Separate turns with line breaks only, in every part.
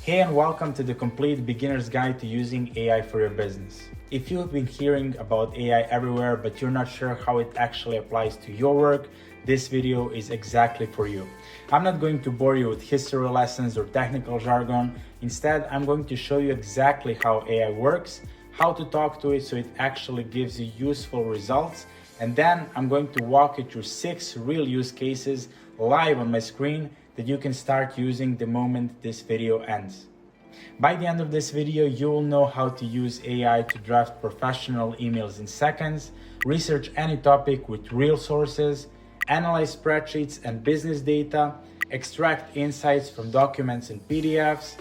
Hey and welcome to the complete beginner's guide to using AI for your business. If you have been hearing about AI everywhere but you're not sure how it actually applies to your work, this video is exactly for you. I'm not going to bore you with history lessons or technical jargon. Instead, I'm going to show you exactly how AI works, how to talk to it so it actually gives you useful results, and then I'm going to walk you through 6 real use cases live on my screen that you can start using the moment this video ends. By the end of this video, you will know how to use AI to draft professional emails in seconds, research any topic with real sources, analyze spreadsheets and business data, extract insights from documents and PDFs,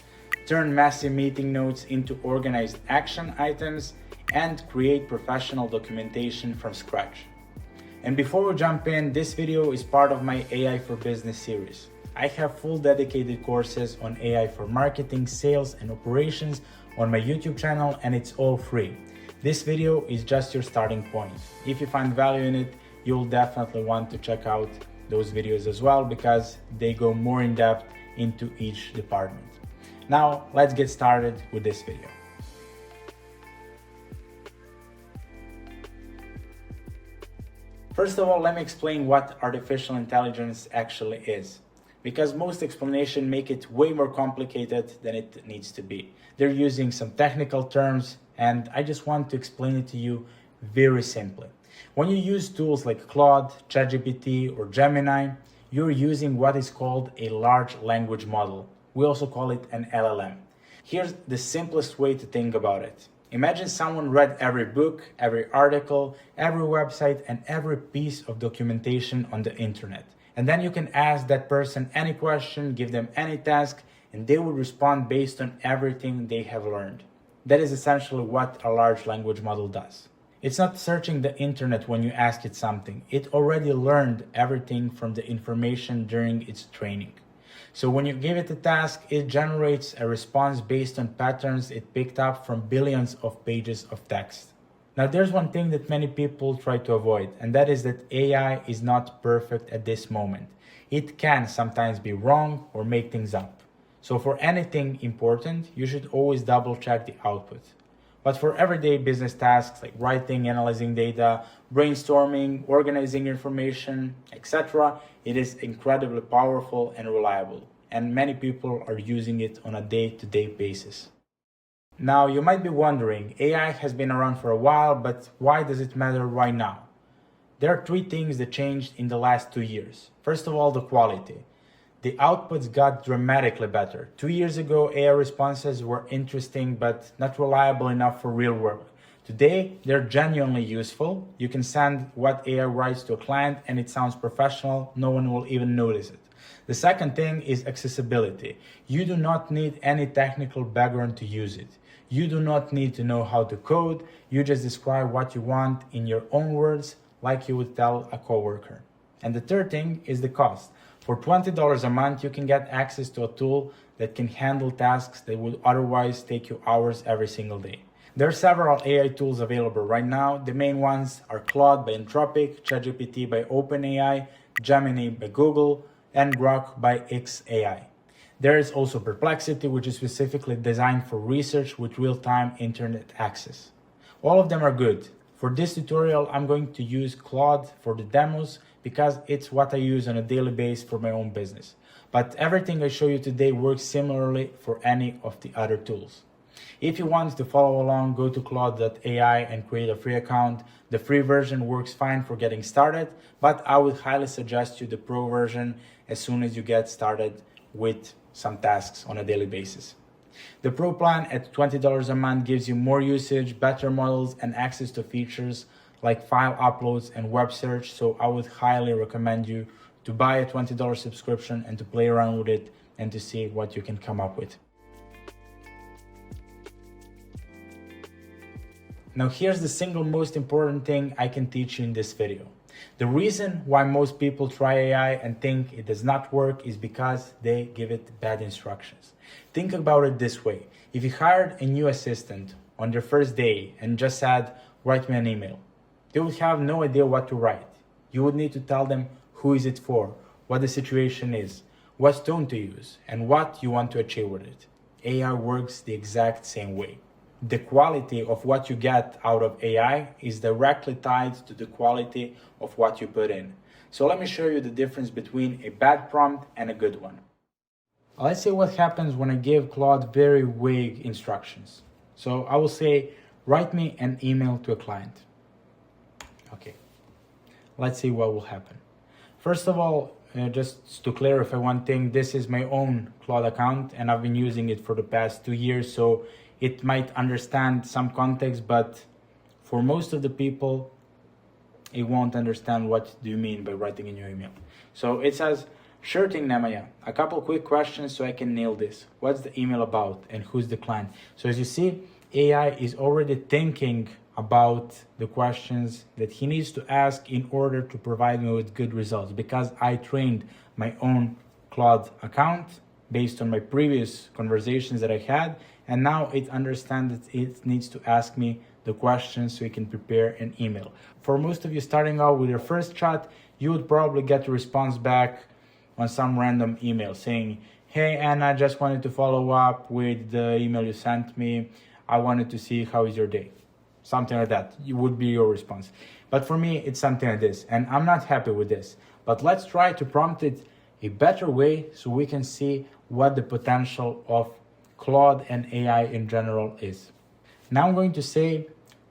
turn messy meeting notes into organized action items, and create professional documentation from scratch. And before we jump in, this video is part of my AI for Business series. I have full dedicated courses on AI for marketing, sales, and operations on my YouTube channel, and it's all free. This video is just your starting point. If you find value in it, you'll definitely want to check out those videos as well because they go more in depth into each department. Now, let's get started with this video. First of all, let me explain what artificial intelligence actually is, because most explanations make it way more complicated than it needs to be. They're using some technical terms, and I just want to explain it to you very simply. When you use tools like Claude, ChatGPT, or Gemini, you're using what is called a large language model. We also call it an LLM. Here's the simplest way to think about it. Imagine someone read every book, every article, every website, and every piece of documentation on the internet. And then you can ask that person any question, give them any task, and they will respond based on everything they have learned. That is essentially what a large language model does. It's not searching the internet when you ask it something. It already learned everything from the information during its training. So when you give it a task, it generates a response based on patterns it picked up from billions of pages of text. Now there's one thing that many people try to avoid, and that is that AI is not perfect at this moment. It can sometimes be wrong or make things up. So for anything important, you should always double check the output. But for everyday business tasks like writing, analyzing data, brainstorming, organizing information, etc., it is incredibly powerful and reliable, and many people are using it on a day-to-day basis. Now, you might be wondering, AI has been around for a while, but why does it matter right now? There are 3 things that changed in the last 2 years. First of all, the quality. The outputs got dramatically better. 2 years ago, AI responses were interesting but not reliable enough for real work. Today, they're genuinely useful. You can send what AI writes to a client and it sounds professional. No one will even notice it. The second thing is accessibility. You do not need any technical background to use it. You do not need to know how to code. You just describe what you want in your own words, like you would tell a coworker. And the third thing is the cost. For $20 a month, you can get access to a tool that can handle tasks that would otherwise take you hours every single day. There are several AI tools available right now. The main ones are Claude by Anthropic, ChatGPT by OpenAI, Gemini by Google, and Grok by xAI. There is also Perplexity, which is specifically designed for research with real-time internet access. All of them are good. For this tutorial, I'm going to use Claude for the demos because it's what I use on a daily basis for my own business. But everything I show you today works similarly for any of the other tools. If you want to follow along, go to claude.ai and create a free account. The free version works fine for getting started, but I would highly suggest you the pro version as soon as you get started with some tasks on a daily basis. The Pro plan at $20 a month gives you more usage, better models, and access to features like file uploads and web search, so I would highly recommend you to buy a $20 subscription and to play around with it and to see what you can come up with. Now here's the single most important thing I can teach you in this video. The reason why most people try AI and think it does not work is because they give it bad instructions. Think about it this way. If you hired a new assistant on their first day and just said, write me an email, they would have no idea what to write. You would need to tell them who is it for, what the situation is, what tone to use, and what you want to achieve with it. AI works the exact same way. The quality of what you get out of AI is directly tied to the quality of what you put in. So let me show you the difference between a bad prompt and a good one. Let's see what happens when I give Claude very vague instructions. So I will say, write me an email to a client. Okay, let's see what will happen. First of all, just to clarify one thing, this is my own Claude account and I've been using it for the past 2 years, so it might understand some context, but for most of the people, it won't understand what do you mean by writing in your email. So it says, sure thing, Nemanja, a couple quick questions so I can nail this. What's the email about and who's the client? So as you see, AI is already thinking about the questions that he needs to ask in order to provide me with good results, because I trained my own Claude account based on my previous conversations that I had, and now it understands that it needs to ask me the questions so it can prepare an email. For most of you starting out with your first chat, you would probably get a response back on some random email saying, hey Anna, just wanted to follow up with the email you sent me. I wanted to see how is your day. Something like that. It would be your response. But for me, it's something like this, and I'm not happy with this. But let's try to prompt it a better way so we can see what the potential of Claude and AI in general is. Now I'm going to say,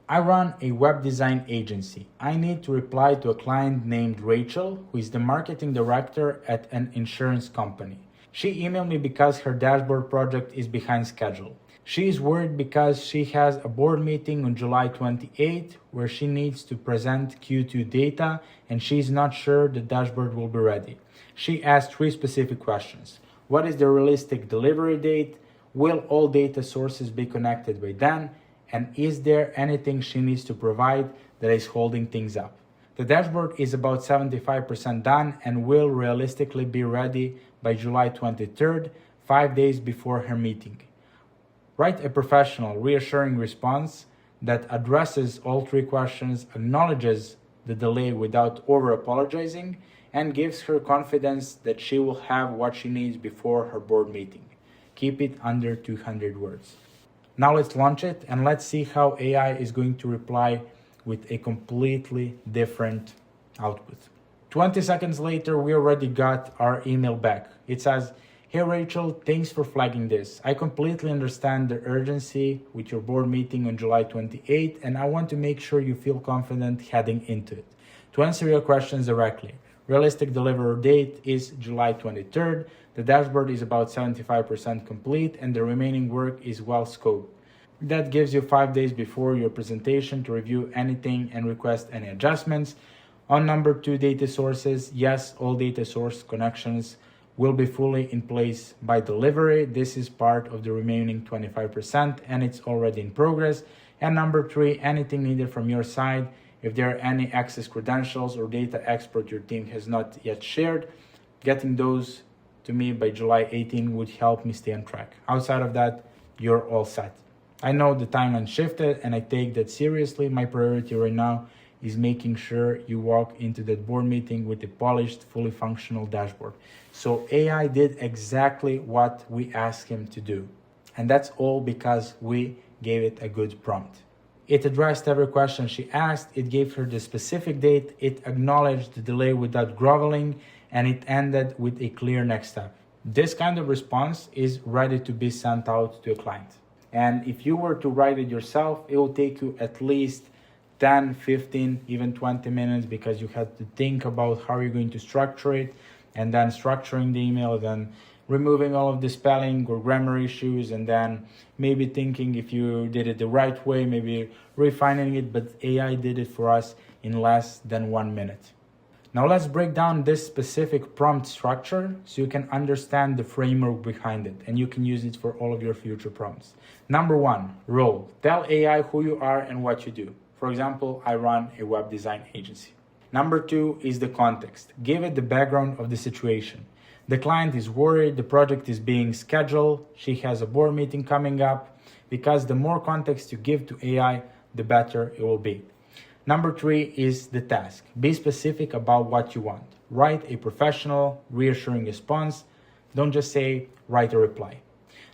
I run a web design agency. I need to reply to a client named Rachel, who is the marketing director at an insurance company. She emailed me because her dashboard project is behind schedule. She is worried because she has a board meeting on July 28 where she needs to present Q2 data and she's not sure the dashboard will be ready. She asked 3 specific questions. What is the realistic delivery date? Will all data sources be connected by then? And is there anything she needs to provide that is holding things up? The dashboard is about 75% done and will realistically be ready by July 23rd, 5 days before her meeting. Write a professional, reassuring response that addresses all 3 questions, acknowledges the delay without over-apologizing, and gives her confidence that she will have what she needs before her board meeting. Keep it under 200 words. Now let's launch it and let's see how AI is going to reply with a completely different output. 20 seconds later, we already got our email back. It says, hey Rachel, thanks for flagging this. I completely understand the urgency with your board meeting on July 28 and I want to make sure you feel confident heading into it. To answer your questions directly, realistic delivery date is July 23rd. The dashboard is about 75% complete and the remaining work is well scoped. That gives you 5 days before your presentation to review anything and request any adjustments. On number 2 data sources, yes, all data source connections will be fully in place by delivery. This is part of the remaining 25% and it's already in progress. And number 3, anything needed from your side. If there are any access credentials or data export your team has not yet shared, getting those to me by July 18 would help me stay on track. Outside of that, you're all set. I know the timeline shifted and I take that seriously. My priority right now is making sure you walk into that board meeting with a polished, fully functional dashboard. So AI did exactly what we asked him to do. And that's all because we gave it a good prompt. It addressed every question she asked, it gave her the specific date, it acknowledged the delay without groveling, and it ended with a clear next step. This kind of response is ready to be sent out to a client. And if you were to write it yourself, it will take you at least 10, 15, even 20 minutes because you have to think about how you're going to structure it and then structuring the email, then removing all of the spelling or grammar issues, and then maybe thinking if you did it the right way, maybe refining it, but AI did it for us in less than 1 minute. Now let's break down this specific prompt structure so you can understand the framework behind it and you can use it for all of your future prompts. Number 1, role. Tell AI who you are and what you do. For example, I run a web design agency. Number 2 is the context. Give it the background of the situation. The client is worried, the project is being scheduled, she has a board meeting coming up, because the more context you give to AI, the better it will be. Number 3 is the task. Be specific about what you want. Write a professional, reassuring response. Don't just say, write a reply.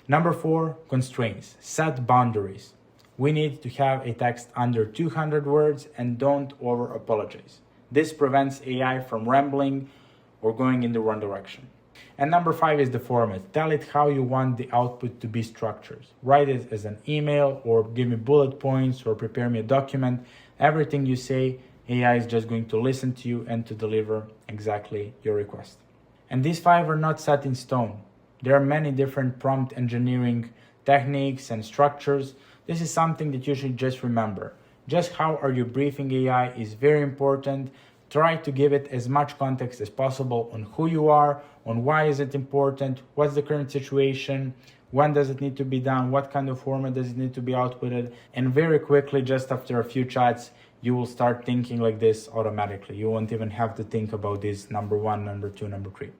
Number 4, constraints. Set boundaries. We need to have a text under 200 words and don't over apologize. This prevents AI from rambling or going in the wrong direction. And number 5 is the format. Tell it how you want the output to be structured. Write it as an email or give me bullet points or prepare me a document. Everything you say, AI is just going to listen to you and to deliver exactly your request. And these 5 are not set in stone. There are many different prompt engineering techniques and structures. This is something that you should just remember. Just how are you briefing AI is very important. Try to give it as much context as possible on who you are, on why is it important, what's the current situation, when does it need to be done, what kind of format does it need to be outputted, and very quickly, just after a few chats, you will start thinking like this automatically. You won't even have to think about this number 1, number 2, number 3.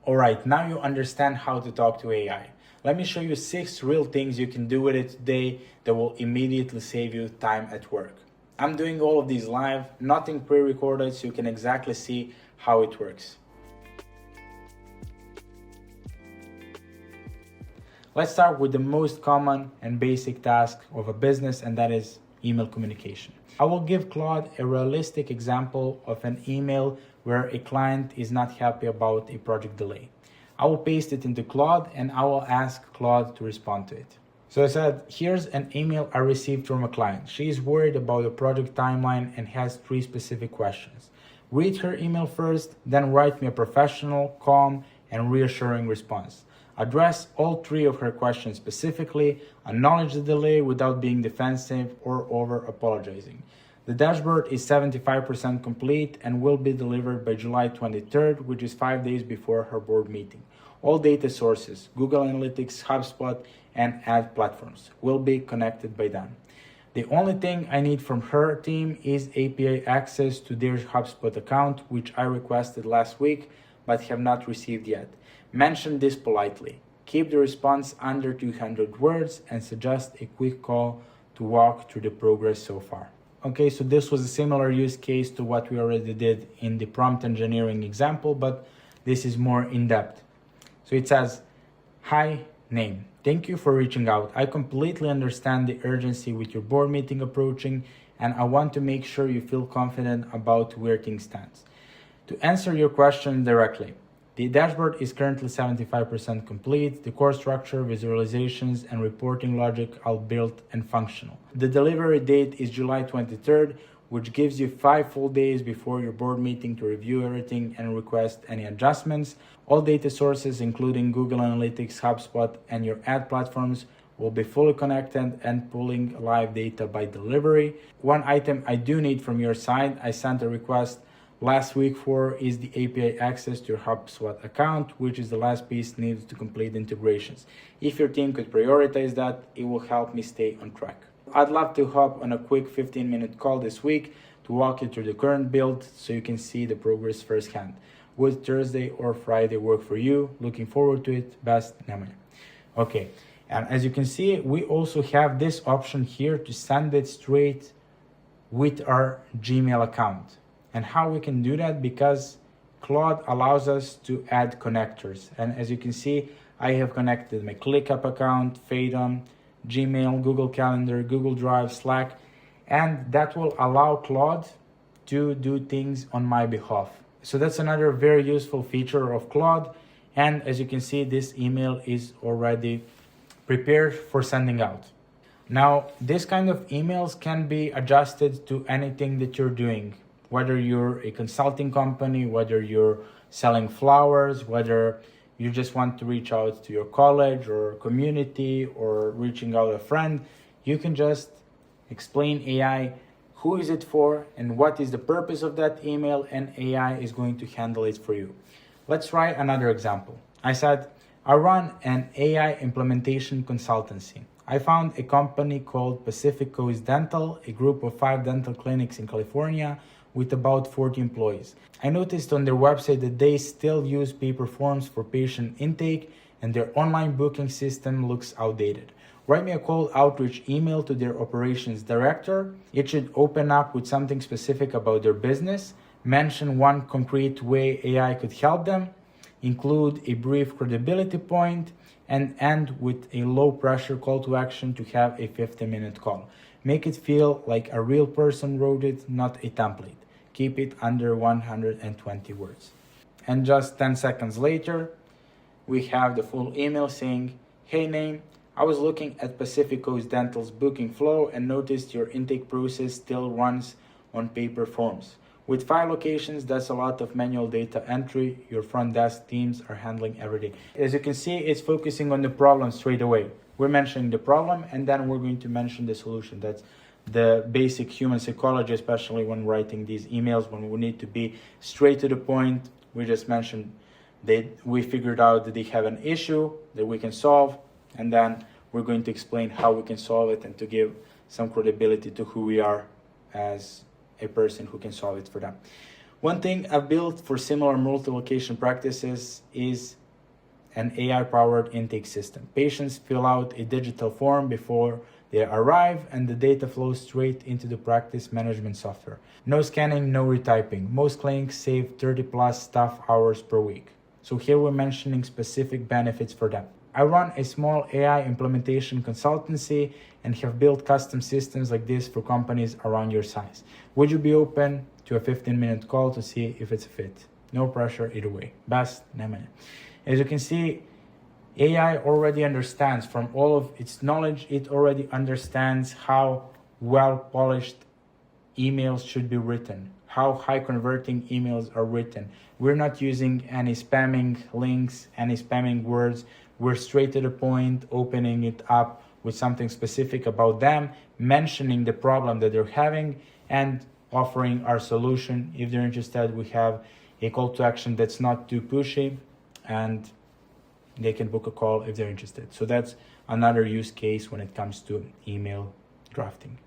All right, now you understand how to talk to AI. Let me show you 6 real things you can do with it today that will immediately save you time at work. I'm doing all of these live, nothing pre-recorded, so you can exactly see how it works. Let's start with the most common and basic task of a business, and that is email communication. I will give Claude a realistic example of an email where a client is not happy about a project delay. I will paste it into Claude and I will ask Claude to respond to it. So I said, here's an email I received from a client. She is worried about the project timeline and has 3 specific questions. Read her email first, then write me a professional, calm, and reassuring response. Address all 3 of her questions specifically, acknowledge the delay without being defensive or over apologizing. The dashboard is 75% complete and will be delivered by July 23rd, which is 5 days before her board meeting. All data sources, Google Analytics, HubSpot, and ad platforms will be connected by then. The only thing I need from her team is API access to their HubSpot account, which I requested last week but have not received yet. Mention this politely. Keep the response under 200 words and suggest a quick call to walk through the progress so far. Okay, so this was a similar use case to what we already did in the prompt engineering example, but this is more in depth. So it says, hi, name. Thank you for reaching out. I completely understand the urgency with your board meeting approaching, and I want to make sure you feel confident about where things stand. To answer your question directly, the dashboard is currently 75% complete. The core structure, visualizations, and reporting logic are built and functional. The delivery date is July 23rd, which gives you 5 full days before your board meeting to review everything and request any adjustments. All data sources, including Google Analytics, HubSpot, and your ad platforms, will be fully connected and pulling live data by delivery. One item I do need from your side, I sent a request last week for, is the API access to your HubSpot account, which is the last piece needed to complete integrations. If your team could prioritize that, it will help me stay on track. I'd love to hop on a quick 15-minute call this week to walk you through the current build so you can see the progress firsthand. Would Thursday or Friday work for you? Looking forward to it. Best, Nemanja. Okay, and as you can see, we also have this option here to send it straight with our Gmail account. And how we can do that, because Claude allows us to add connectors. And as you can see, I have connected my ClickUp account, Fathom, Gmail, Google Calendar, Google Drive, Slack, and that will allow Claude to do things on my behalf. So that's another very useful feature of Claude. And as you can see, this email is already prepared for sending out. Now, this kind of emails can be adjusted to anything that you're doing. Whether you're a consulting company, whether you're selling flowers, whether you just want to reach out to your college or community or reaching out a friend, you can just explain AI who is it for and what is the purpose of that email, and AI is going to handle it for you. Let's try another example. I said, I run an AI implementation consultancy. I found a company called Pacific Coast Dental, a group of 5 dental clinics in California with about 40 employees. I noticed on their website that they still use paper forms for patient intake and their online booking system looks outdated. Write me a cold outreach email to their operations director. It should open up with something specific about their business, mention one concrete way AI could help them, include a brief credibility point, and end with a low pressure call to action to have a 15-minute call. Make it feel like a real person wrote it, not a template. Keep it under 120 words. And just 10 seconds later, we have the full email saying, "Hey name, I was looking at Pacific Coast Dental's booking flow and noticed your intake process still runs on paper forms. With 5 locations, that's a lot of manual data entry your front desk teams are handling every day." As you can see, it's focusing on the problem straight away. We're mentioning the problem and then we're going to mention the solution. That's the basic human psychology, especially when writing these emails, when we need to be straight to the point. We just mentioned that we figured out that they have an issue that we can solve, and then we're going to explain how we can solve it and to give some credibility to who we are as a person who can solve it for them. One thing I've built for similar multi-location practices is an AI-powered intake system. Patients fill out a digital form before they arrive and the data flows straight into the practice management software. No scanning, no retyping. Most clinics save 30 plus staff hours per week. So here we're mentioning specific benefits for them. I run a small AI implementation consultancy and have built custom systems like this for companies around your size. Would you be open to a 15-minute call to see if it's a fit? No pressure either way. Best, nemane. As you can see, AI already understands from all of its knowledge, it already understands how well polished emails should be written, how high converting emails are written. We're not using any spamming links, any spamming words. We're straight to the point, opening it up with something specific about them, mentioning the problem that they're having, and offering our solution. If they're interested, we have a call to action that's not too pushy, and they can book a call if they're interested. So that's another use case when it comes to email drafting.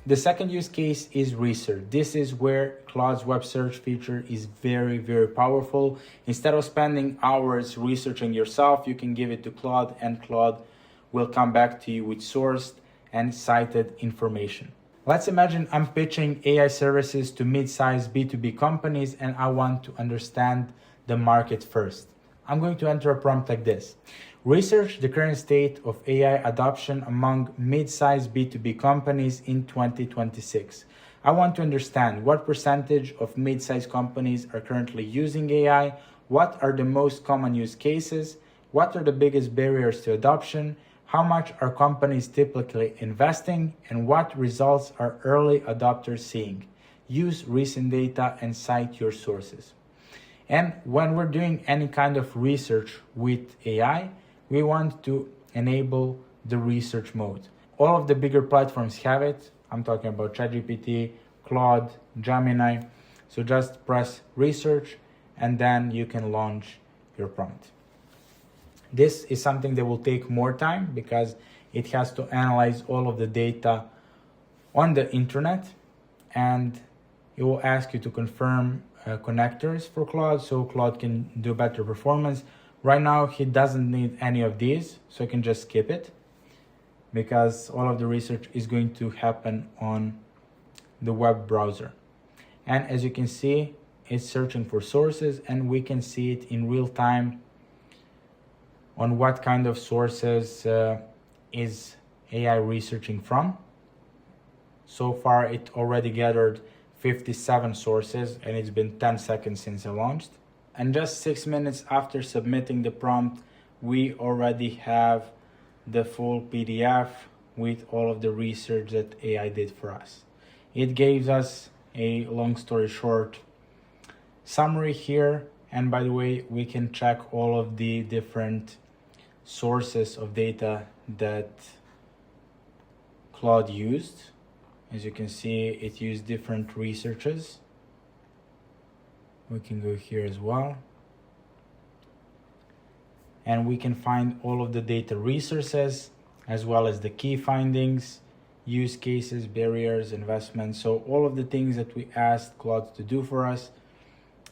The second use case is research. This is where Claude's web search feature is very, very powerful. Instead of spending hours researching yourself, you can give it to Claude and Claude will come back to you with sourced and cited information. Let's imagine I'm pitching AI services to mid-sized B2B companies and I want to understand the market first. I'm going to enter a prompt like this. Research the current state of AI adoption among mid-sized B2B companies in 2026. I want to understand what percentage of mid-sized companies are currently using AI, what are the most common use cases, what are the biggest barriers to adoption, how much are companies typically investing, and what results are early adopters seeing. Use recent data and cite your sources. And when we're doing any kind of research with AI, we want to enable the research mode. All of the bigger platforms have it. I'm talking about ChatGPT, Claude, Gemini. So just press research and then you can launch your prompt. This is something that will take more time because it has to analyze all of the data on the internet, and it will ask you to confirm connectors for Claude so Claude can do better performance. Right now, he doesn't need any of these, so I can just skip it because all of the research is going to happen on the web browser. And as you can see, it's searching for sources and we can see it in real time on what kind of sources is AI researching from. So far, it already gathered 57 sources and it's been 10 seconds since I launched. And just 6 minutes after submitting the prompt, we already have the full PDF with all of the research that AI did for us. It gave us a long story short summary here. And by the way, we can check all of the different sources of data that Claude used. As you can see, it used different researches. We can go here as well. And we can find all of the data resources as well as the key findings, use cases, barriers, investments. So all of the things that we asked Claude to do for us,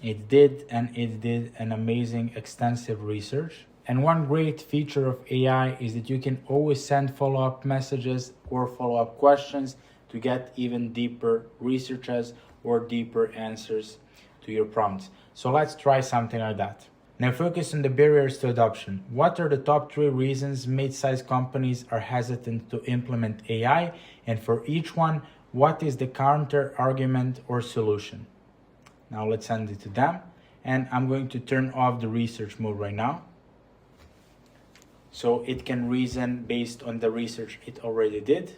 it did, and it did an amazing extensive research. And one great feature of AI is that you can always send follow-up messages or follow-up questions to get even deeper researches or deeper answers to your prompts. So let's try something like that. Now focus on the barriers to adoption. What are the top 3 reasons mid-sized companies are hesitant to implement AI? And for each one, what is the counter argument or solution? Now let's send it to them. And I'm going to turn off the research mode right now, so it can reason based on the research it already did.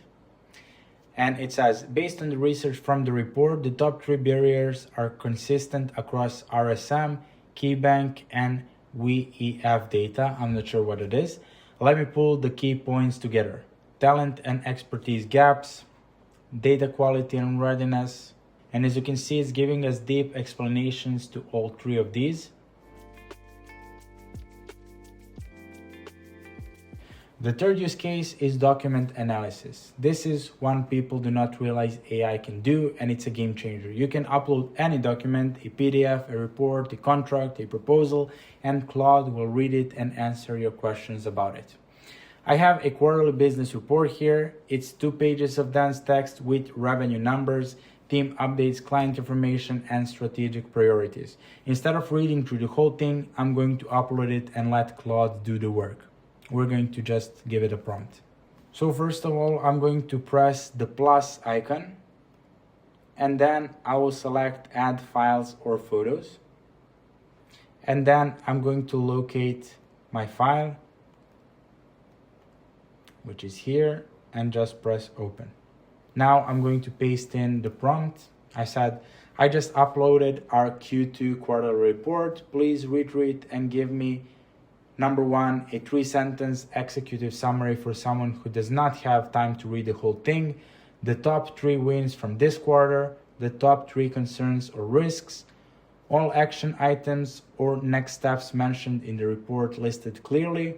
And it says, based on the research from the report, the top 3 barriers are consistent across RSM, KeyBank, and WEF data. I'm not sure what it is. Let me pull the key points together. Talent and expertise gaps, data quality and readiness. And as you can see, it's giving us deep explanations to all 3 of these. The third use case is document analysis. This is one people do not realize AI can do, and it's a game changer. You can upload any document, a PDF, a report, a contract, a proposal, and Claude will read it and answer your questions about it. I have a quarterly business report here. It's 2 pages of dense text with revenue numbers, team updates, client information, and strategic priorities. Instead of reading through the whole thing, I'm going to upload it and let Claude do the work. We're going to just give it a prompt. So first of all, I'm going to press the plus icon, and then I will select add files or photos. And then I'm going to locate my file, which is here, and just press open. Now I'm going to paste in the prompt. I said, I just uploaded our Q2 quarterly report. Please read and give me number 1, a 3-sentence executive summary for someone who does not have time to read the whole thing, the top 3 wins from this quarter, the top 3 concerns or risks, all action items or next steps mentioned in the report listed clearly,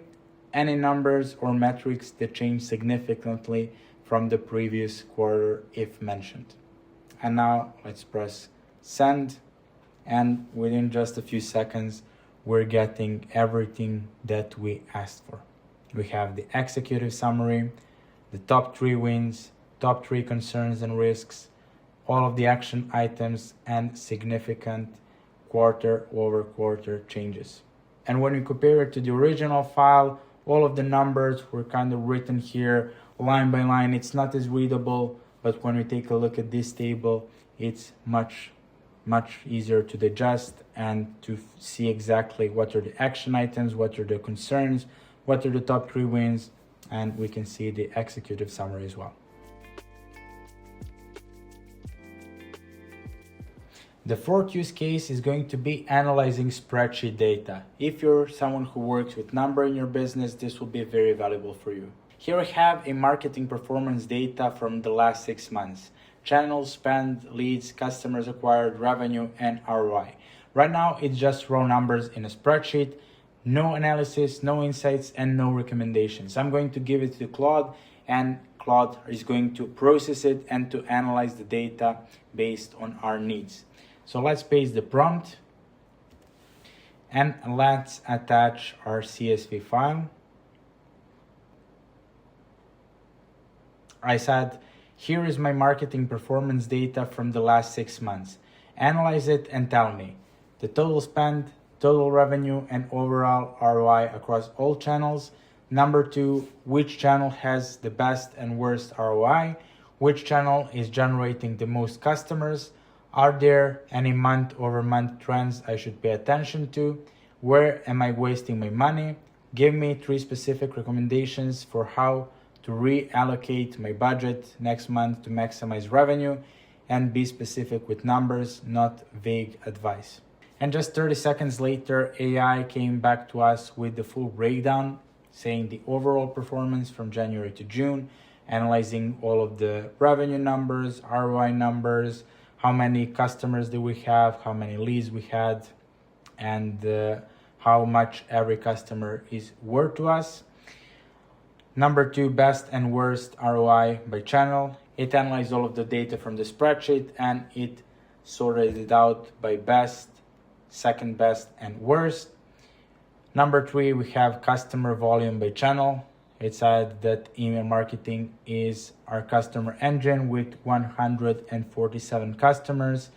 any numbers or metrics that change significantly from the previous quarter if mentioned. And now let's press send, and within just a few seconds, we're getting everything that we asked for. We have the executive summary, the top 3 wins, top 3 concerns and risks, all of the action items, and significant quarter-over-quarter changes. And when we compare it to the original file, all of the numbers were kind of written here line by line. It's not as readable, but when we take a look at this table, it's much easier to digest and to see exactly what are the action items, what are the concerns, what are the top 3 wins, and we can see the executive summary as well. The fourth use case is going to be analyzing spreadsheet data. If you're someone who works with numbers in your business, this will be very valuable for you. Here I have a marketing performance data from the last 6 months. Channels, spend, leads, customers acquired, revenue, and ROI. Right now, it's just raw numbers in a spreadsheet, no analysis, no insights, and no recommendations. I'm going to give it to Claude, and Claude is going to process it and to analyze the data based on our needs. So let's paste the prompt, and let's attach our CSV file. I said, here is my marketing performance data from the last 6 months. Analyze it and tell me the total spend, total revenue, and overall ROI across all channels. Number 2, which channel has the best and worst ROI? Which channel is generating the most customers? Are there any month-over-month trends I should pay attention to? Where am I wasting my money? Give me 3 specific recommendations for how to reallocate my budget next month to maximize revenue, and be specific with numbers, not vague advice. And just 30 seconds later, AI came back to us with the full breakdown, saying the overall performance from January to June, analyzing all of the revenue numbers, ROI numbers, how many customers do we have, how many leads we had, and how much every customer is worth to us. Number 2, best and worst ROI by channel. It analyzed all of the data from the spreadsheet and it sorted it out by best, second best, and worst. Number 3, we have customer volume by channel. It said that email marketing is our customer engine with 147 customers.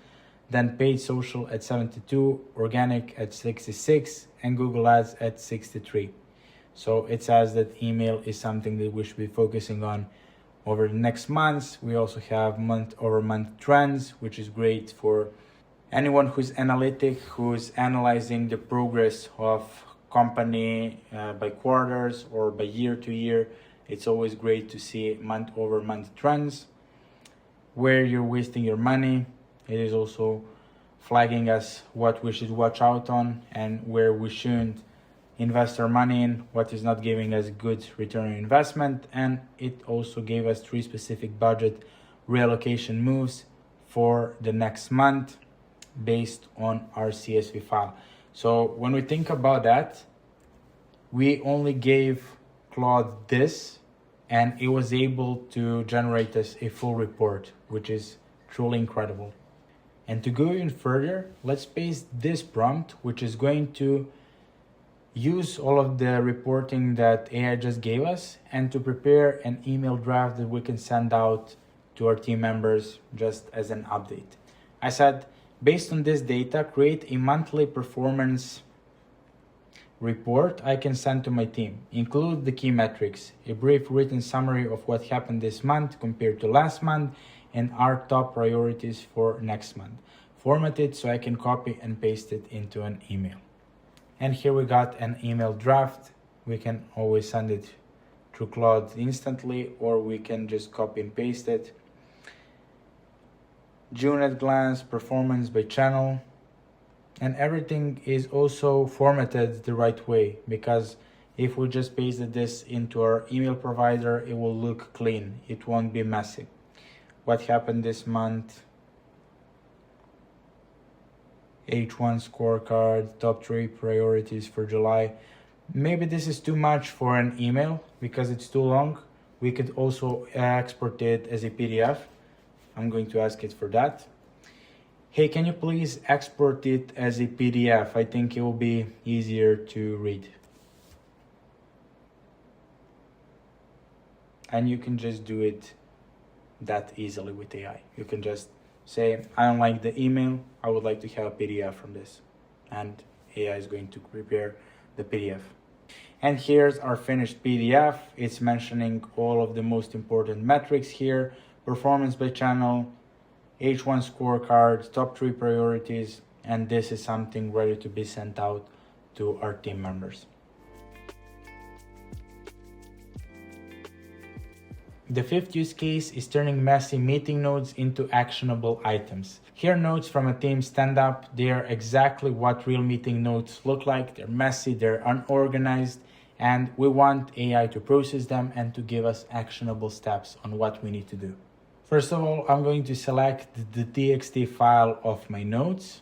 then paid social at 72, organic at 66, and Google Ads at 63. So it says that email is something that we should be focusing on over the next months. We also have month-over-month trends, which is great for anyone who's analytic, who's analyzing the progress of company by quarters or by year to year. It's always great to see month-over-month trends. Where you're wasting your money, it is also flagging us what we should watch out on and where we shouldn't invest our money in, what is not giving us good return on investment. And it also gave us 3 specific budget reallocation moves for the next month based on our CSV file. So when we think about that, we only gave Claude this and it was able to generate us a full report, which is truly incredible. And to go even further, let's paste this prompt, which is going to use all of the reporting that AI just gave us and to prepare an email draft that we can send out to our team members just as an update. I said, based on this data, create a monthly performance report I can send to my team. Include the key metrics, a brief written summary of what happened this month compared to last month, and our top priorities for next month. Format it so I can copy and paste it into an email. And here we got an email draft. We can always send it through Claude instantly, or we can just copy and paste it. June at glance, performance by channel, and everything is also formatted the right way, because if we just pasted this into our email provider, it will look clean. It won't be messy. What happened this month? H1 scorecard, top 3 priorities for July. Maybe this is too much for an email because it's too long. We could also export it as a PDF. I'm going to ask it for that. Hey, can you please export it as a PDF? I think it will be easier to read. And you can just do it that easily with AI. You can just say, I don't like the email, I would like to have a PDF from this. And AI is going to prepare the PDF. And here's our finished PDF. It's mentioning all of the most important metrics here: performance by channel, H1 scorecard, top 3 priorities, and this is something ready to be sent out to our team members. The 5th use case is turning messy meeting notes into actionable items. Here, notes from a team stand up. They are exactly what real meeting notes look like. They're messy, they're unorganized, and we want AI to process them and to give us actionable steps on what we need to do. First of all, I'm going to select the txt file of my notes.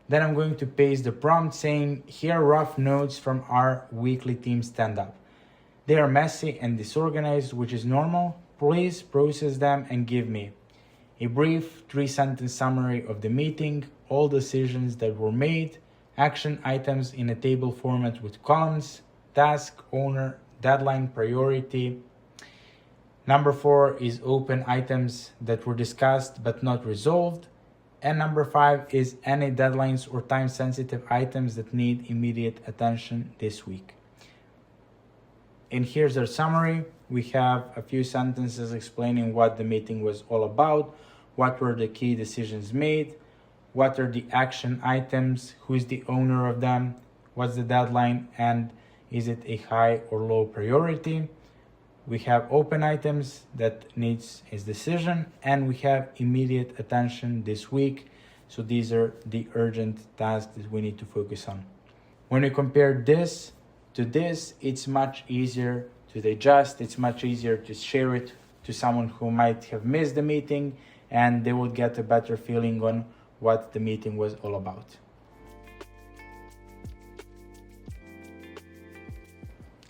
Then I'm going to paste the prompt saying, here are rough notes from our weekly team stand-up. They are messy and disorganized, which is normal. Please process them and give me a brief 3-sentence summary of the meeting, all decisions that were made, action items in a table format with columns, task, owner, deadline, priority. Number 4 is open items that were discussed but not resolved. And number 5 is any deadlines or time-sensitive items that need immediate attention this week. And here's our summary. We have a few sentences explaining what the meeting was all about, what were the key decisions made, what are the action items, who is the owner of them, what's the deadline, and is it a high or low priority. We have open items that needs his decision, and we have immediate attention this week. So these are the urgent tasks that we need to focus on. When we compare this to this, it's much easier to digest. It's much easier to share it to someone who might have missed the meeting, and they will get a better feeling on what the meeting was all about.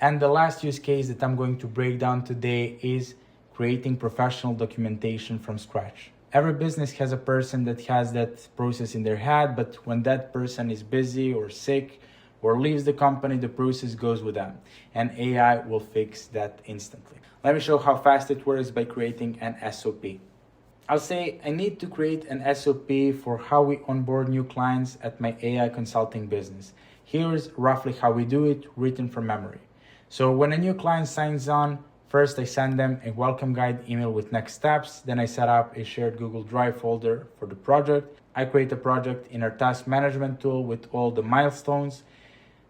And the last use case that I'm going to break down today is creating professional documentation from scratch. Every business has a person that has that process in their head, but when that person is busy or sick or leaves the company, the process goes with them, and AI will fix that instantly. Let me show how fast it works by creating an SOP. I'll say I need to create an SOP for how we onboard new clients at my AI consulting business. Here's roughly how we do it, written from memory. So when a new client signs on, first I send them a welcome guide email with next steps. Then I set up a shared Google Drive folder for the project. I create a project in our task management tool with all the milestones.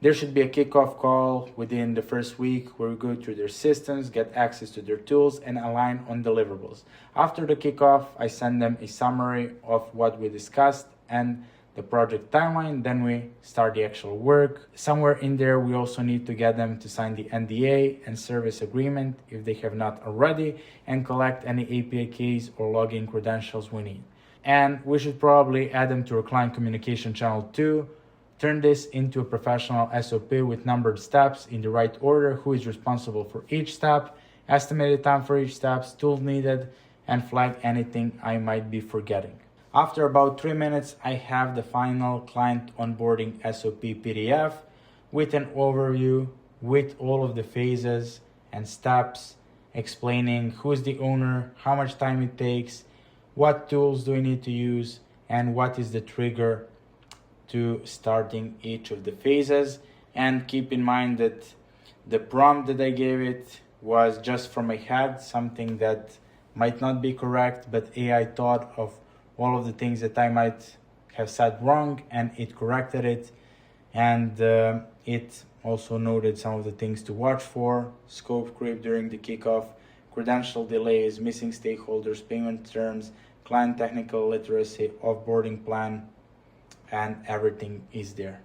There should be a kickoff call within the first week where we go through their systems, get access to their tools, and align on deliverables. After the kickoff, I send them a summary of what we discussed and the project timeline. Then we start the actual work. Somewhere in there, we also need to get them to sign the NDA and service agreement if they have not already, and collect any API keys or login credentials we need. And we should probably add them to our client communication channel too. Turn this into a professional SOP with numbered steps in the right order, who is responsible for each step, estimated time for each step, tools needed, and flag anything I might be forgetting. After about 3 minutes, I have the final client onboarding SOP PDF with an overview with all of the phases and steps, explaining who is the owner, how much time it takes, what tools do I need to use, and what is the trigger to starting each of the phases. And keep in mind that the prompt that I gave it was just from my head, something that might not be correct, but AI thought of all of the things that I might have said wrong and it corrected it. And it also noted some of the things to watch for: scope creep during the kickoff, credential delays, missing stakeholders, payment terms, client technical literacy, offboarding plan, and everything is there.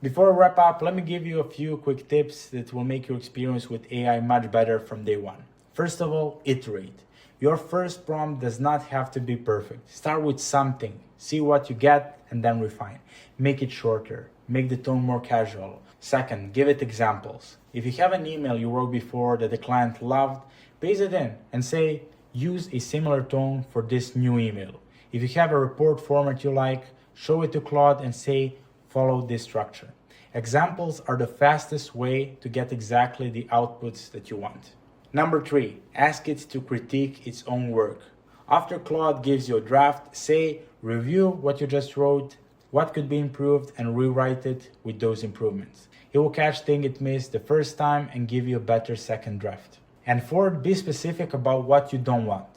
Before I wrap up, let me give you a few quick tips that will make your experience with AI much better from day one. First of all, iterate. Your first prompt does not have to be perfect. Start with something, see what you get, and then refine. Make it shorter, make the tone more casual. Second, give it examples. If you have an email you wrote before that the client loved, paste it in and say, use a similar tone for this new email. If you have a report format you like, show it to Claude and say, follow this structure. Examples are the fastest way to get exactly the outputs that you want. Number 3, ask it to critique its own work. After Claude gives you a draft, say, review what you just wrote, what could be improved, and rewrite it with those improvements. It will catch things it missed the first time and give you a better second draft. And 4, be specific about what you don't want.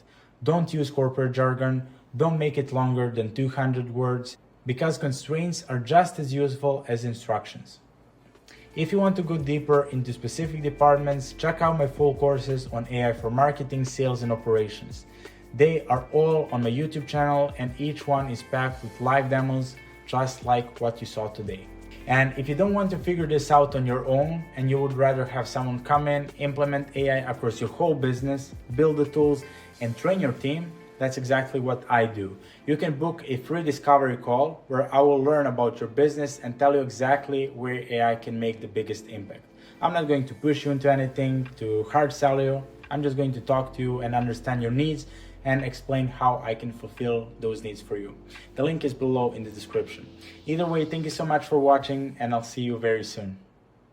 Don't use corporate jargon. Don't make it longer than 200 words, because constraints are just as useful as instructions. If you want to go deeper into specific departments, check out my full courses on AI for marketing, sales, and operations. They are all on my YouTube channel, and each one is packed with live demos, just like what you saw today. And if you don't want to figure this out on your own, and you would rather have someone come in, implement AI across your whole business, build the tools, and train your team, that's exactly what I do. You can book a free discovery call where I will learn about your business and tell you exactly where AI can make the biggest impact. I'm not going to push you into anything to hard sell you. I'm just going to talk to you and understand your needs and explain how I can fulfill those needs for you. The link is below in the description. Either way, thank you so much for watching, and I'll see you very soon.